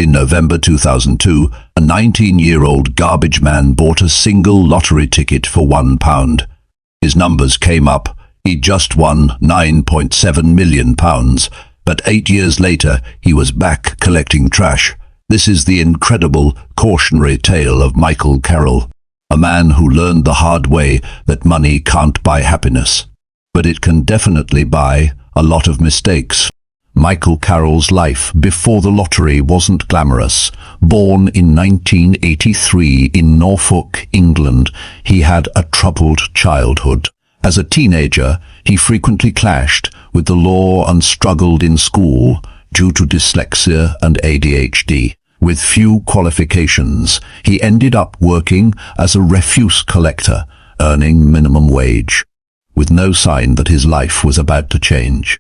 In November 2002, a 19-year-old garbage man bought a single lottery ticket for £1. His numbers came up. He just won £9.7 million, but 8 years later he was back collecting trash. This is the incredible cautionary tale of Michael Carroll, a man who learned the hard way that money can't buy happiness, but it can definitely buy a lot of mistakes. Michael Carroll's life before the lottery wasn't glamorous. Born in 1983 in Norfolk, England, he had a troubled childhood. As a teenager, he frequently clashed with the law and struggled in school due to dyslexia and ADHD. With few qualifications, he ended up working as a refuse collector, earning minimum wage, with no sign that his life was about to change.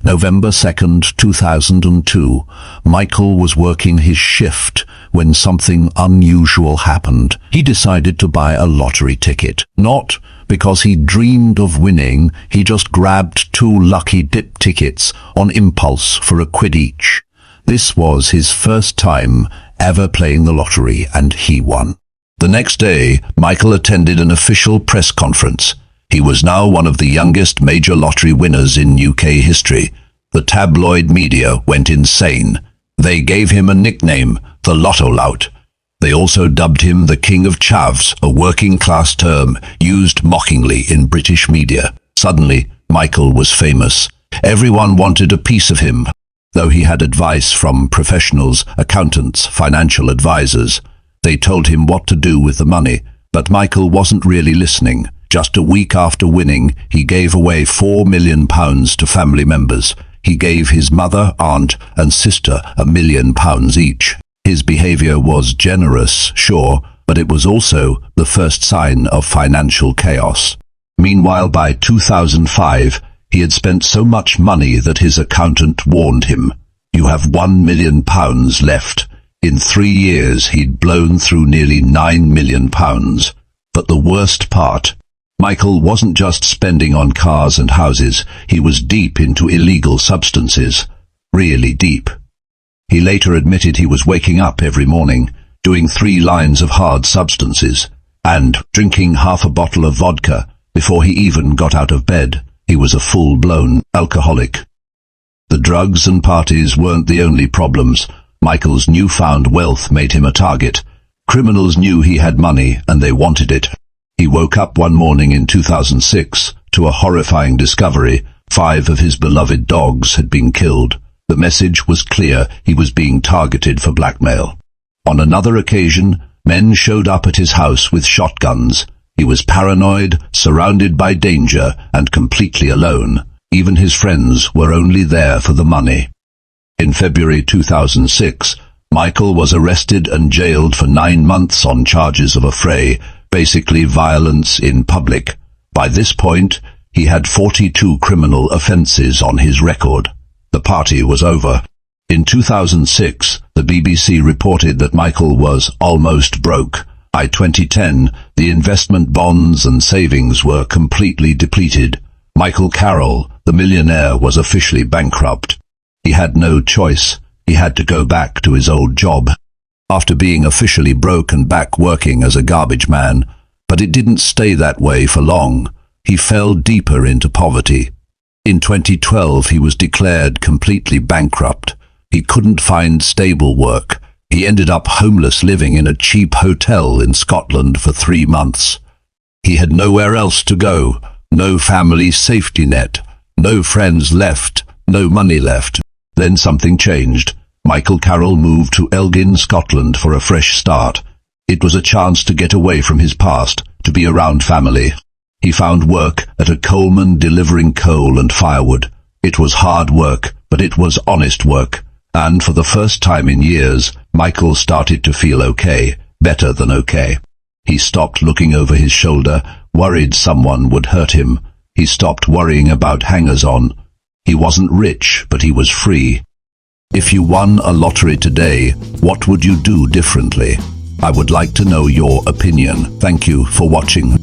November 2nd, 2002, Michael was working his shift when something unusual happened. He decided to buy a lottery ticket. Not because he dreamed of winning, he just grabbed 2 lucky dip tickets on impulse for £1 each. This was his first time ever playing the lottery, and he won. The next day, Michael attended an official press conference. He was now one of the youngest major lottery winners in UK history. The tabloid media went insane. They gave him a nickname, the Lotto Lout. They also dubbed him the King of Chavs, a working-class term used mockingly in British media. Suddenly, Michael was famous. Everyone wanted a piece of him, though he had advice from professionals, accountants, financial advisors. They told him what to do with the money, but Michael wasn't really listening. Just a week after winning, he gave away £4 million to family members. He gave his mother, aunt, and sister £1 million each. His behavior was generous, sure, but it was also the first sign of financial chaos. Meanwhile, by 2005, he had spent so much money that his accountant warned him, "You have £1 million left." In 3 years, he'd blown through nearly £9 million. But the worst part, Michael wasn't just spending on cars and houses, he was deep into illegal substances. Really deep. He later admitted he was waking up every morning, doing 3 lines of hard substances, and drinking half a bottle of vodka before he even got out of bed. He was a full-blown alcoholic. The drugs and parties weren't the only problems. Michael's newfound wealth made him a target. Criminals knew he had money and they wanted it. He woke up one morning in 2006 to a horrifying discovery. 5 of his beloved dogs had been killed. The message was clear: he was being targeted for blackmail. On another occasion, men showed up at his house with shotguns. He was paranoid, surrounded by danger, and completely alone. Even his friends were only there for the money. In February 2006, Michael was arrested and jailed for 9 months on charges of affray, basically violence in public. By this point, he had 42 criminal offences on his record. The party was over. In 2006, the BBC reported that Michael was almost broke. By 2010, the investment bonds and savings were completely depleted. Michael Carroll, the millionaire, was officially bankrupt. He had no choice. He had to go back to his old job. After being officially broke and back working as a garbage man, but it didn't stay that way for long. He fell deeper into poverty. In 2012, he was declared completely bankrupt. He couldn't find stable work. He ended up homeless, living in a cheap hotel in Scotland for 3 months. He had nowhere else to go, no family safety net, no friends left, no money left. Then something changed. Michael Carroll moved to Elgin, Scotland for a fresh start. It was a chance to get away from his past, to be around family. He found work at a coalman delivering coal and firewood. It was hard work, but it was honest work. And for the first time in years, Michael started to feel okay, better than okay. He stopped looking over his shoulder, worried someone would hurt him. He stopped worrying about hangers-on. He wasn't rich, but he was free. If you won a lottery today, what would you do differently? I would like to know your opinion. Thank you for watching.